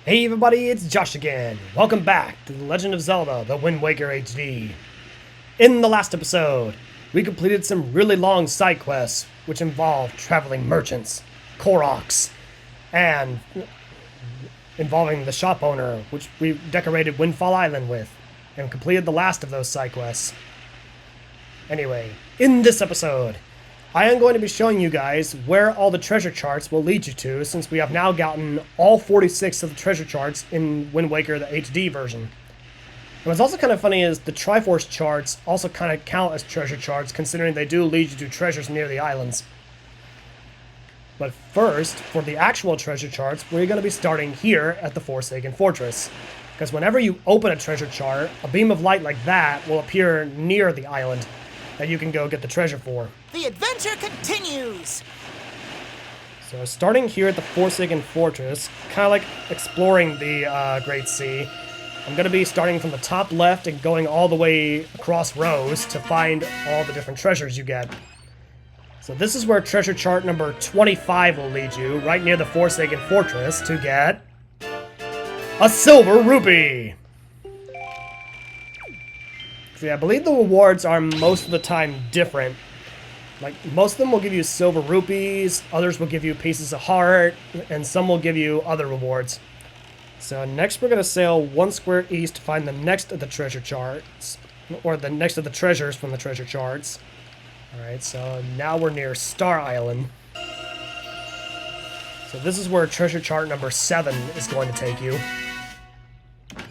Hey everybody, it's Josh again. Welcome back to The Legend of Zelda, The Wind Waker HD. In the last episode, we completed some really long side quests, which involved traveling merchants, Koroks, and involving the shop owner, which we decorated Windfall Island with, and completed the last of those side quests. Anyway, in this episode, I am going to be showing you guys where all the treasure charts will lead you to, since we have now gotten all 46 of the treasure charts in Wind Waker, the HD version. And what's also kind of funny is the Triforce charts also kind of count as treasure charts, considering they do lead you to treasures near the islands. But first, for the actual treasure charts, we're going to be starting here at the Forsaken Fortress. Because whenever you open a treasure chart, a beam of light like that will appear near the island that you can go get the treasure for. The adventure continues! So starting here at the Forsaken Fortress, kind of like exploring the Great Sea, I'm going to be starting from the top left and going all the way across rows to find all the different treasures you get. So this is where treasure chart number 25 will lead you, right near the Forsaken Fortress, to get a silver rupee! See, I believe the rewards are most of the time different. Like, most of them will give you silver rupees, others will give you pieces of heart, and some will give you other rewards. So next we're going to sail 1 square east to find the next of the treasure charts, or the next of the treasures from the treasure charts. Alright, so now we're near Star Island. So this is where treasure chart number 7 is going to take you.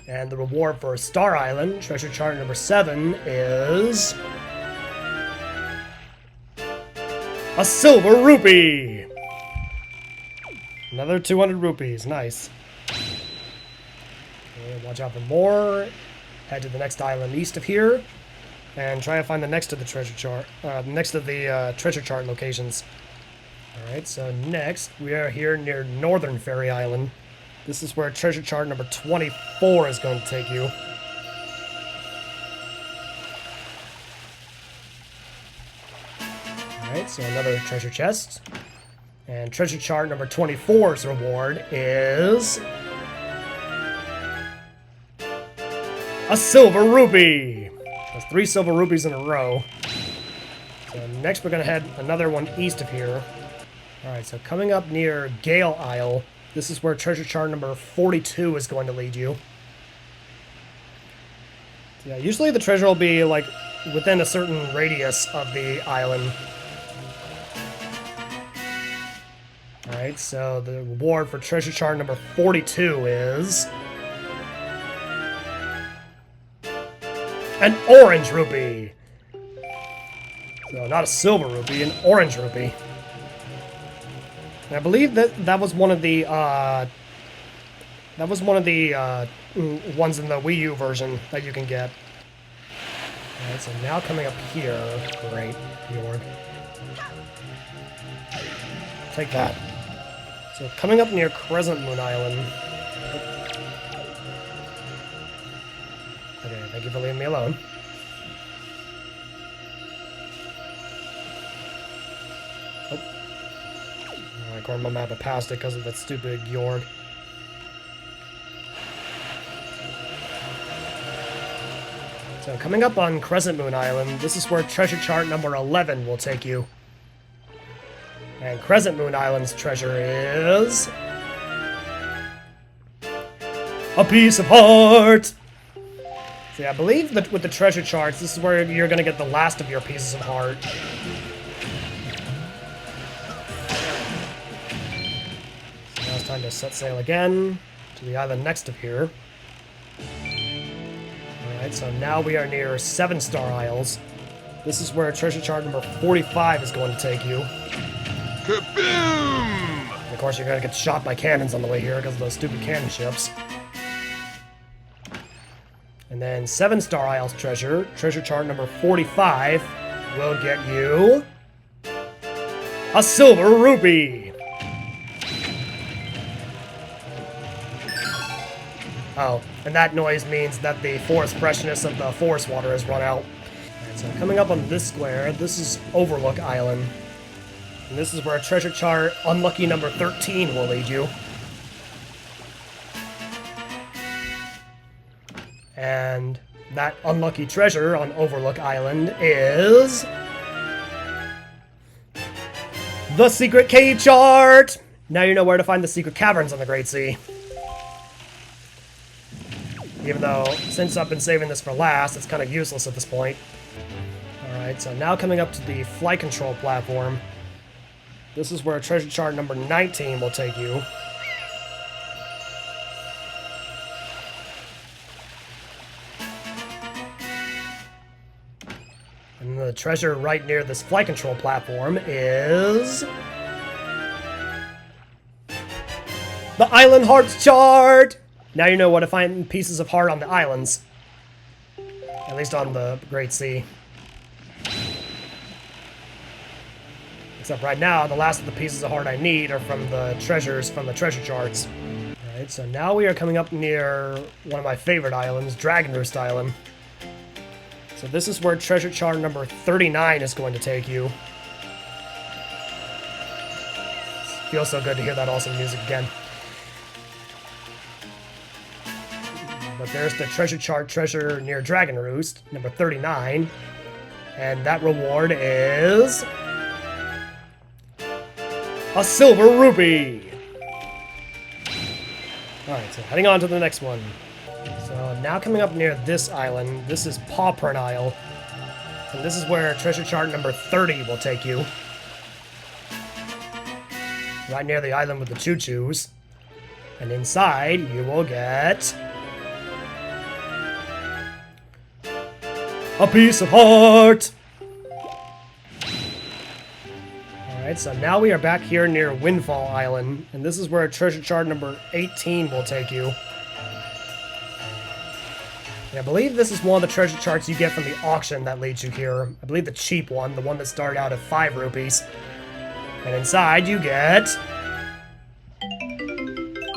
And the reward for Star Island, treasure chart number 7, is a silver rupee! Another 200 rupees, nice. Okay, watch out for more. Head to the next island east of here, and try to find the next of the treasure chart, treasure chart locations. Alright, so next we are here near Northern Fairy Island. This is where treasure chart number 24 is going to take you. Alright, so another treasure chest. And treasure chart number 24's reward is a silver rupee! That's 3 silver rupees in a row. So next we're going to head another one east of here. Alright, so coming up near Gale Isle, this is where treasure chart number 42 is going to lead you. Yeah, usually the treasure will be, like, within a certain radius of the island. Alright, so the reward for treasure chart number 42 is an orange rupee! So not a silver rupee, an orange rupee. And I believe that was one of the ones in the Wii U version that you can get. Alright, so now coming up here, great, Bjorn. Take that. So coming up near Crescent Moon Island. Okay, thank you for leaving me alone. I cornered my map, I passed it because of that stupid Gjord. So coming up on Crescent Moon Island, this is where treasure chart number 11 will take you. And Crescent Moon Island's treasure is a piece of heart! See, I believe that with the treasure charts, this is where you're going to get the last of your pieces of heart. Now it's time to set sail again to the island next of here. Alright, so now we are near 7 Star Isles. This is where treasure chart number 45 is going to take you. Kaboom! And of course, you're going to get shot by cannons on the way here because of those stupid cannon ships. And then 7 Star Isles treasure chart number 45, will get you a silver rupee. Oh, and that noise means that the forest freshness of the forest water has run out. Alright, so coming up on this square, this is Overlook Island. And this is where treasure chart unlucky number 13 will lead you. And that unlucky treasure on Overlook Island is the secret cave chart! Now you know where to find the secret caverns on the Great Sea. Even though, since I've been saving this for last, it's kind of useless at this point. Alright, so now coming up to the flight control platform. This is where treasure chart number 19 will take you. And the treasure right near this flight control platform is the Island Hearts chart! Now you know where to find pieces of heart on the islands. At least on the Great Sea. Except right now, the last of the pieces of heart I need are from the treasures from the treasure charts. Alright, so now we are coming up near one of my favorite islands, Dragon Roost Island. So this is where treasure chart number 39 is going to take you. It feels so good to hear that awesome music again. But there's the treasure chart treasure near Dragon Roost, number 39. And that reward is a silver rupee! Alright, so heading on to the next one. So now coming up near this island, this is Pawprint Isle. And this is where treasure chart number 30 will take you. Right near the island with the choo-choos. And inside, you will get a piece of heart! Alright, so now we are back here near Windfall Island, and this is where treasure chart number 18 will take you. And I believe this is one of the treasure charts you get from the auction that leads you here. I believe the cheap one, the one that started out at 5 rupees. And inside you get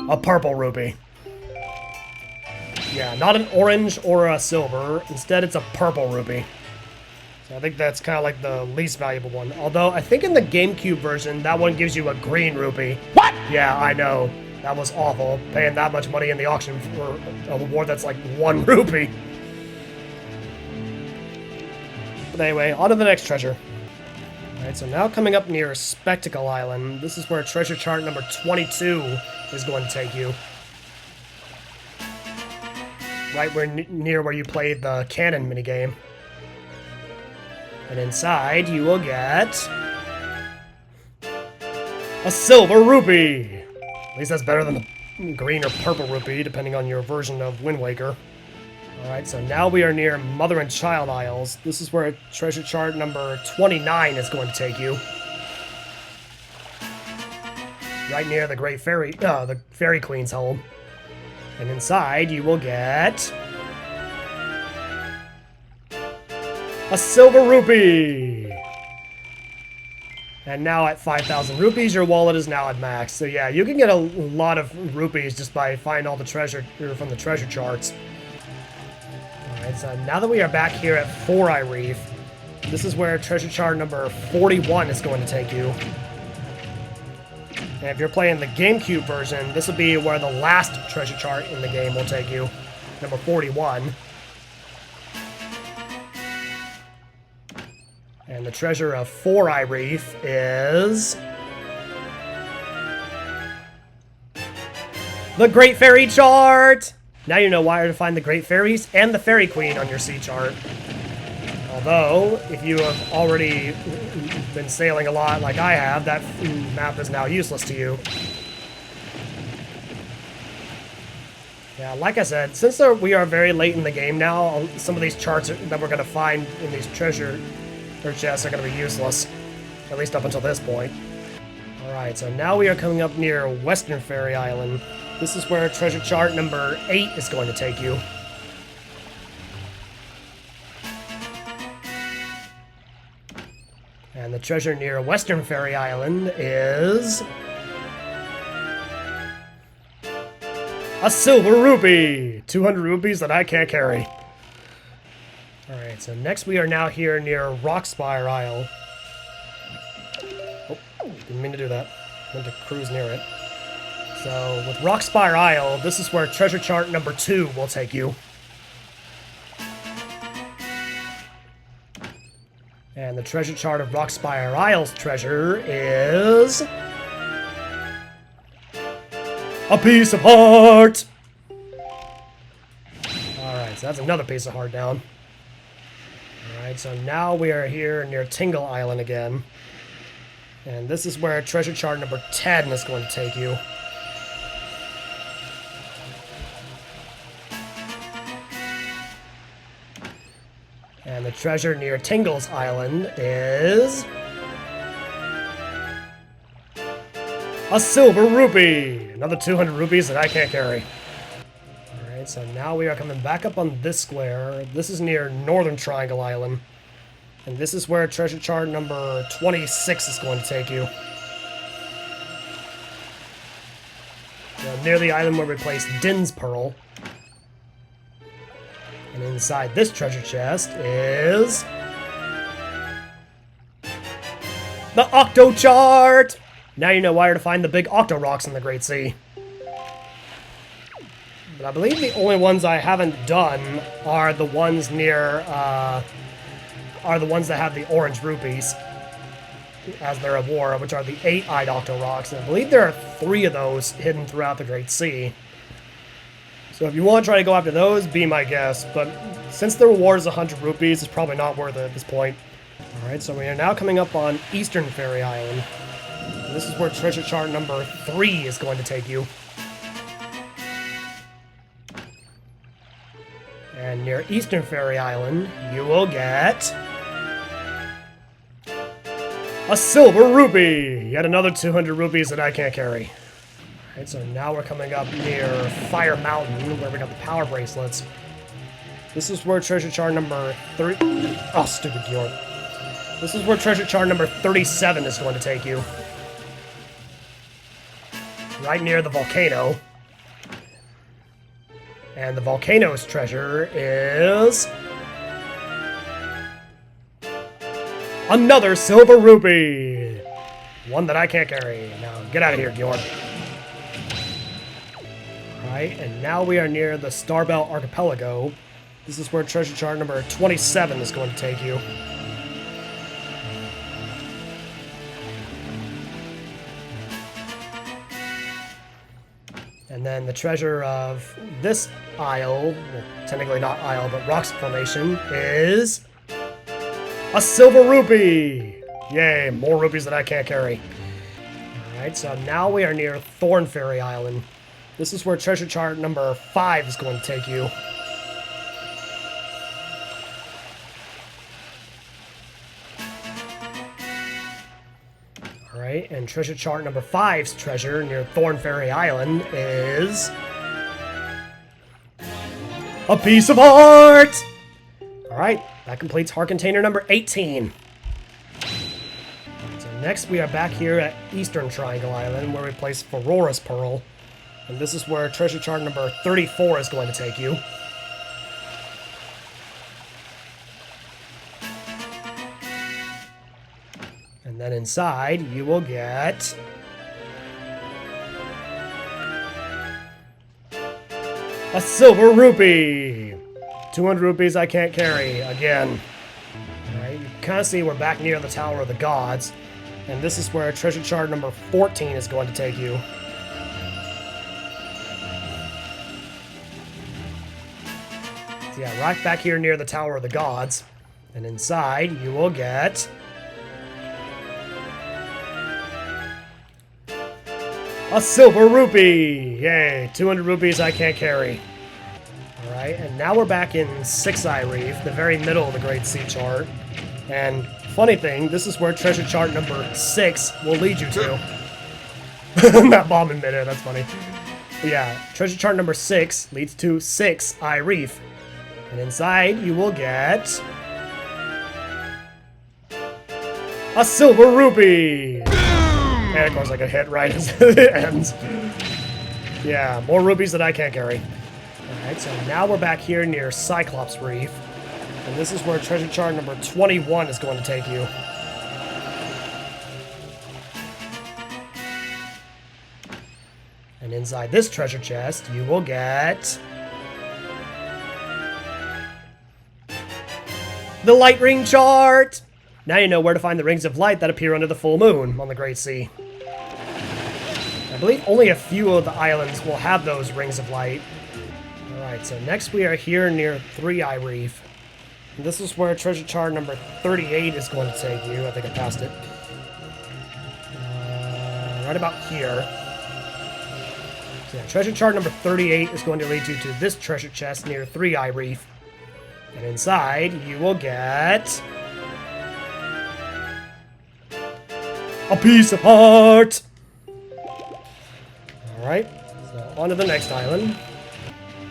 a purple rupee. Yeah, not an orange or a silver. Instead, it's a purple rupee. So I think that's kind of like the least valuable one. Although, I think in the GameCube version, that one gives you a green rupee. What? Yeah, I know. That was awful, paying that much money in the auction for a reward that's like 1 rupee. But anyway, on to the next treasure. Alright, so now coming up near Spectacle Island, this is where treasure chart number 22 is going to take you. Right near where you played the cannon minigame. And inside, you will get a silver rupee! At least that's better than the green or purple rupee, depending on your version of Wind Waker. Alright, so now we are near Mother and Child Isles. This is where treasure chart number 29 is going to take you. Right near the Great Fairy, the Fairy Queen's home. And inside, you will get a silver rupee! And now at 5,000 rupees, your wallet is now at max. So yeah, you can get a lot of rupees just by finding all the treasure from the treasure charts. Alright, so now that we are back here at Four Eye Reef, this is where treasure chart number 41 is going to take you. And if you're playing the GameCube version, this will be where the last treasure chart in the game will take you. Number 41. And the treasure of Four Eye Reef is the Great Fairy chart! Now you know where to find the Great Fairies and the Fairy Queen on your sea chart. Although, if you have already been sailing a lot like I have, that map is now useless to you. Yeah, like I said, since we are very late in the game now, some of these charts that we're going to find in these treasure chests are going to be useless. At least up until this point. Alright, so now we are coming up near Western Fairy Island. This is where treasure chart number 8 is going to take you. And the treasure near Western Fairy Island is A silver rupee! 200 rupees that I can't carry. Alright, so next we are now here near Rockspire Isle. Oh, didn't mean to do that. Meant to cruise near it. So, with Rockspire Isle, this is where treasure chart number 2 will take you. And the treasure chart of Rockspire Isle's treasure is... a piece of heart! Alright, so that's another piece of heart down. Alright, so now we are here near Tingle Island again. And this is where treasure chart number 10 is going to take you. And the treasure near Tingle's Island is... a silver rupee! Another 200 rupees that I can't carry. Alright, so now we are coming back up on this square. This is near Northern Triangle Island. And this is where treasure chart number 26 is going to take you. So near the island where we placed Din's Pearl. And inside this treasure chest is... the Octo Chart! Now you know where to find the big Octo Rocks in the Great Sea. But I believe the only ones I haven't done are the ones near, are the ones that have the orange rupees as their reward, which are the 8-eyed Octo Rocks. And I believe there are 3 of those hidden throughout the Great Sea. So if you want to try to go after those, be my guest. But since the reward is 100 rupees, it's probably not worth it at this point. Alright, so we are now coming up on Eastern Fairy Island. And this is where treasure chart number 3 is going to take you. And near Eastern Fairy Island, you will get... a silver rupee! Yet another 200 rupees that I can't carry. Alright, so now we're coming up near Fire Mountain, where we got the power bracelets. This is where treasure chart number 3... oh, stupid Georg. This is where treasure chart number 37 is going to take you. Right near the volcano. And the volcano's treasure is... another silver rupee! One that I can't carry. Now, get out of here, Georg. Alright, and now we are near the Starbell Archipelago. This is where treasure chart number 27 is going to take you. And then the treasure of this isle, well, technically not isle, but rocks formation, is... a silver rupee! Yay, more rupees that I can't carry. Alright, so now we are near Thorn Fairy Island. This is where treasure chart number 5 is going to take you. Alright, and treasure chart number 5's treasure near Thorn Fairy Island is... a piece of heart! Alright, that completes heart container number 18. So next we are back here at Eastern Triangle Island, where we place Aurora's Pearl. And this is where treasure chart number 34 is going to take you. And then inside, you will get... a silver rupee! 200 rupees I can't carry, again. Alright, you can kind of see we're back near the Tower of the Gods. And this is where treasure chart number 14 is going to take you. So yeah, right back here near the Tower of the Gods. And inside, you will get... a silver rupee! Yay, 200 rupees I can't carry. Alright, and now we're back in Six Eye Reef, the very middle of the Great Sea chart. And funny thing, this is where treasure chart number 6 will lead you to. That bomb in midair, that's funny. But yeah, treasure chart number 6 leads to Six Eye Reef. And inside, you will get... a silver rupee! And of course I get hit right as it ends. Yeah, more rupees that I can't carry. Alright, so now we're back here near Cyclops Reef. And this is where treasure chart number 21 is going to take you. And inside this treasure chest, you will get the light ring chart! Now you know where to find the rings of light that appear under the full moon on the Great Sea. I believe only a few of the islands will have those rings of light. Alright, so next we are here near Three Eye Reef. And this is where treasure chart number 38 is going to take you. I think I passed it. Right about here. So yeah, treasure chart number 38 is going to lead you to this treasure chest near Three Eye Reef. And inside, you will get a piece of heart! Alright, so on to the next island.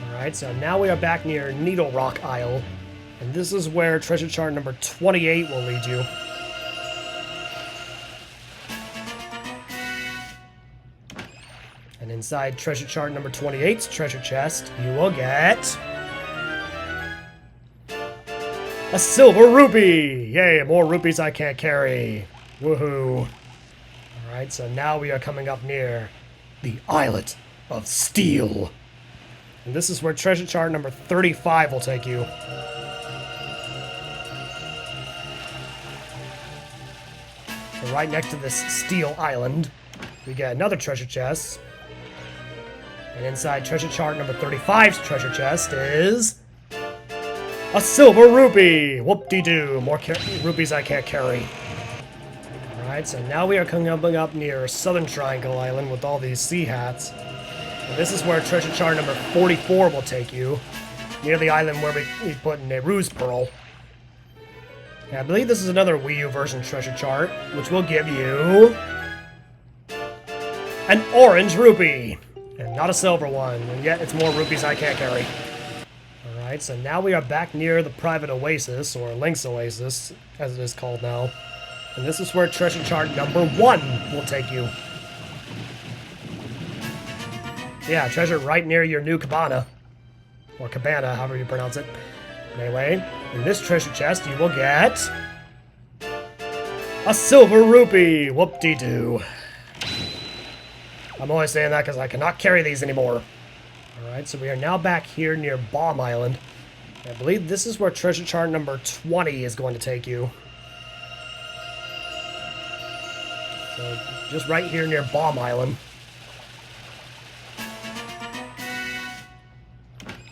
Alright, so now we are back near Needle Rock Isle. And this is where treasure chart number 28 will lead you. And inside treasure chart number 28's treasure chest, you will get a silver rupee! Yay, more rupees I can't carry. Woohoo. Alright, so now we are coming up near the Islet of Steel. And this is where treasure chart number 35 will take you. So right next to this Steel Island, we get another treasure chest. And inside treasure chart number 35's treasure chest is a silver rupee! Whoop-de-doo, more rupees I can't carry. Alright, so now we are coming up near Southern Triangle Island with all these sea hats. And this is where treasure chart number 44 will take you, near the island where we put Nehru's Pearl. And I believe this is another Wii U version treasure chart, which will give you an orange rupee! And not a silver one, and yet it's more rupees I can't carry. Alright, so now we are back near the private oasis, or Link's Oasis, as it is called now. And this is where treasure chart number 1 will take you. Yeah, treasure right near your new cabana. Or cabana, however you pronounce it. Anyway, in this treasure chest you will get a silver rupee! Whoop-de-doo. I'm always saying that because I cannot carry these anymore. Alright, so we are now back here near Bomb Island. I believe this is where treasure chart number 20 is going to take you. So, just right here near Bomb Island.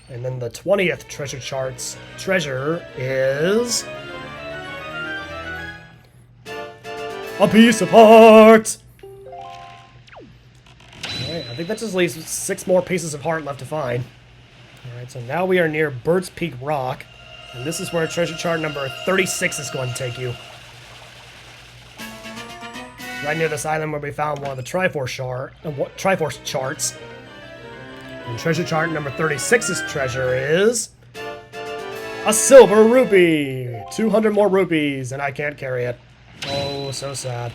And then the 20th treasure chart's treasure is a piece of heart! Alright, I think that just leaves 6 more pieces of heart left to find. Alright, so now we are near Bird's Peak Rock, and this is where treasure chart number 36 is going to take you. Right near this island where we found one of the Triforce charts. And treasure chart number 36's treasure is a silver rupee! 200 more rupees, and I can't carry it. Oh, so sad.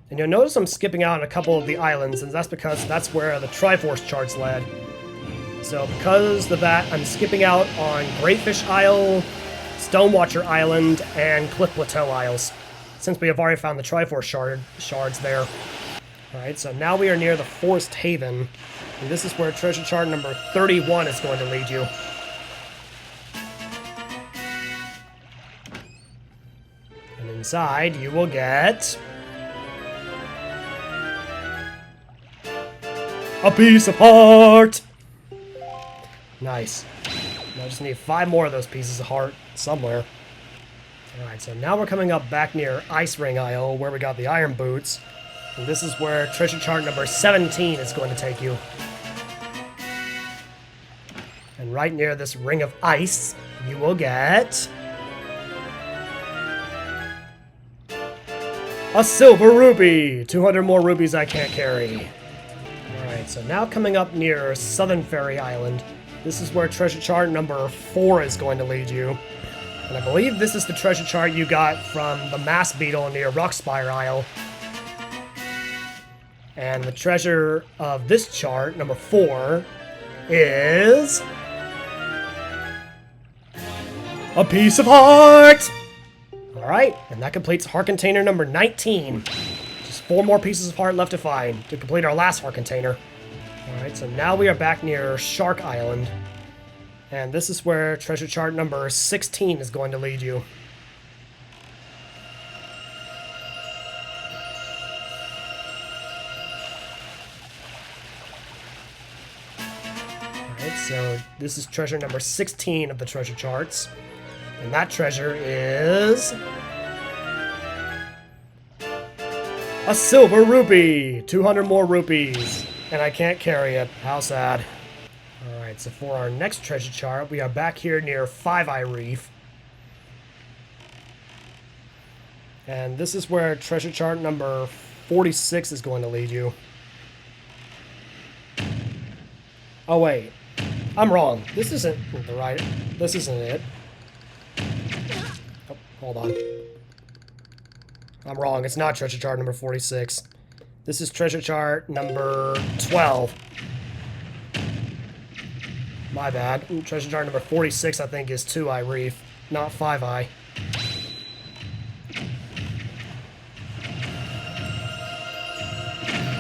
And you'll notice I'm skipping out on a couple of the islands, and that's because that's where the Triforce charts led. So because of that, I'm skipping out on Greatfish Isle, Stonewatcher Island, and Cliff Plateau Isles, since we have already found the Triforce shards there. Alright, so now we are near the Forest Haven, and this is where treasure chart number 31 is going to lead you. And inside, you will get a piece of heart! Nice. Now I just need 5 more of those pieces of heart somewhere. Alright, so now we're coming up back near Ice Ring Isle, where we got the Iron Boots. And this is where treasure chart number 17 is going to take you. And right near this ring of ice, you will get a silver rupee! 200 more rupees I can't carry. Alright, so now coming up near Southern Fairy Island, this is where treasure chart number 4 is going to lead you. And I believe this is the treasure chart you got from the Mass Beetle near Rockspire Isle. And the treasure of this chart, number 4, is a piece of heart! Alright, and that completes heart container number 19. Just 4 more pieces of heart left to find to complete our last heart container. Alright, so now we are back near Shark Island. And this is where treasure chart number 16 is going to lead you. Alright, so this is treasure number 16 of the treasure charts. And that treasure is a silver rupee! 200 more rupees. And I can't carry it. How sad. Alright, so for our next treasure chart, we are back here near Five Eye Reef. And this is where treasure chart number 46 is going to lead you. Oh wait, I'm wrong. This isn't the right, this isn't it. Oh, hold on. I'm wrong, it's not treasure chart number 46. This is treasure chart number 12. My bad. Treasure chart number 46, I think, is 2 Eye Reef, not 5 Eye.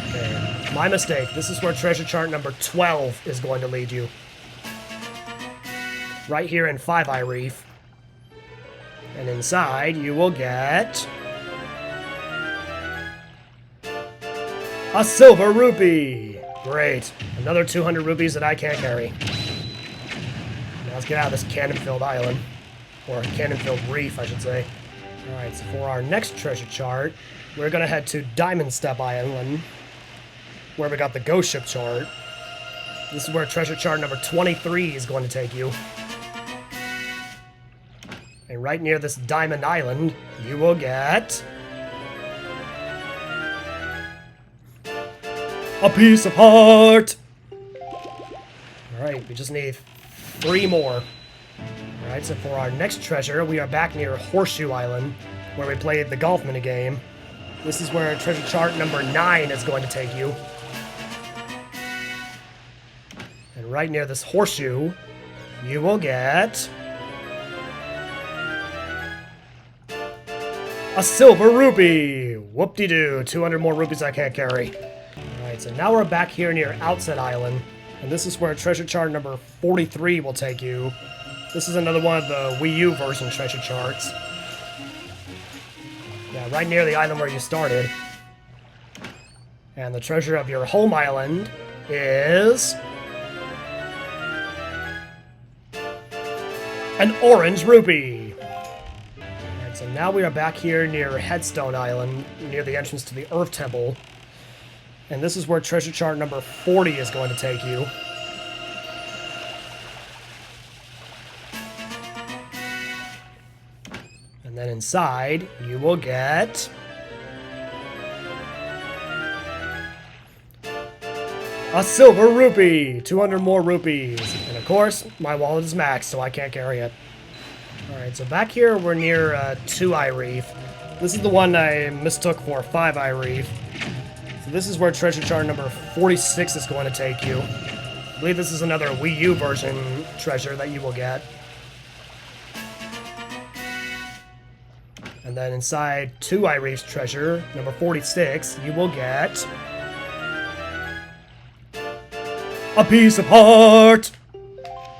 Okay, my mistake. This is where treasure chart number 12 is going to lead you. Right here in 5 Eye Reef. And inside, you will get a silver rupee! Great. Another 200 rupees that I can't carry. Now let's get out of this cannon-filled island. Or cannon-filled reef, I should say. Alright, so for our next treasure chart, we're gonna head to Diamond Step Island, where we got the ghost ship chart. This is where treasure chart number 23 is going to take you. And right near this Diamond Island, you will get a piece of heart! Alright, we just need 3 more. Alright, so for our next treasure, we are back near Horseshoe Island, where we played the golf minigame. This is where treasure chart number 9 is going to take you. And right near this horseshoe, you will get a silver rupee! Whoop-de-doo, 200 more rupees I can't carry. Alright, so now we're back here near Outset Island, and this is where treasure chart number 43 will take you. This is another one of the Wii U version treasure charts. Yeah, right near the island where you started. And the treasure of your home island is an orange rupee! Alright, so now we are back here near Headstone Island, near the entrance to the Earth Temple. And this is where treasure chart number 40 is going to take you. And then inside, you will get a silver rupee! 200 more rupees. And of course, my wallet is maxed, so I can't carry it. Alright, so back here, we're near 2 Eye Reef. This is the one I mistook for 5 Eye Reef. So this is where treasure chart number 46 is going to take you. I believe this is another Wii U version treasure that you will get. And then inside 2 Eye Reef's treasure, number 46, you will get a piece of heart!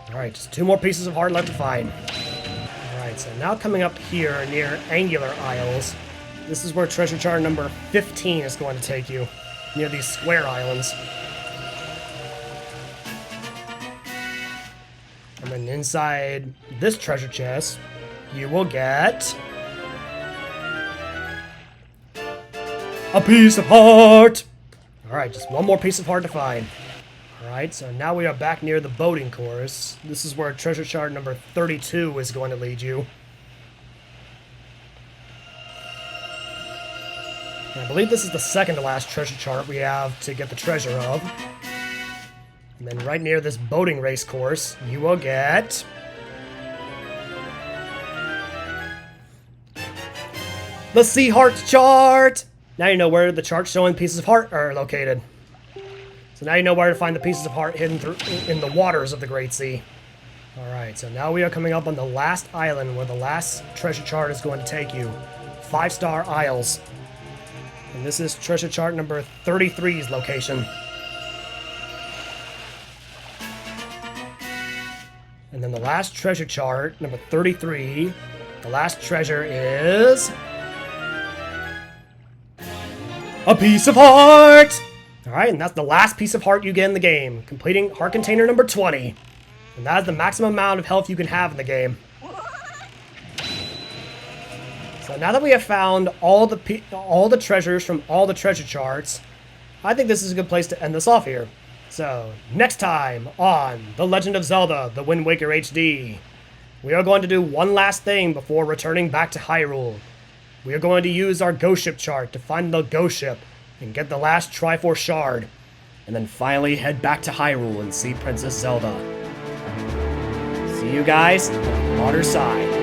Alright, just 2 more pieces of heart left to find. Alright, so now coming up here near Angular Isles, this is where treasure chart number 15 is going to take you, near these square islands. And then inside this treasure chest, you will get a piece of heart! Alright, just 1 more piece of heart to find. Alright, so now we are back near the boating course. This is where treasure chart number 32 is going to lead you. And I believe this is the second to last treasure chart we have to get the treasure of. And then right near this boating race course, you will get The Sea Hearts chart! Now you know where the chart showing pieces of heart are located. So now you know where to find the pieces of heart hidden in the waters of the Great Sea. Alright, so now we are coming up on the last island where the last treasure chart is going to take you. 5-star Isles. And this is treasure chart number 33's location. And then the last treasure chart, number 33, the last treasure is... a piece of heart! Alright, and that's the last piece of heart you get in the game, completing heart container number 20. And that is the maximum amount of health you can have in the game. So now that we have found all the treasures from all the treasure charts, I think this is a good place to end this off here. So, next time on The Legend of Zelda, The Wind Waker HD, we are going to do one last thing before returning back to Hyrule. We are going to use our ghost ship chart to find the ghost ship and get the last Triforce shard, and then finally head back to Hyrule and see Princess Zelda. See you guys on the water side.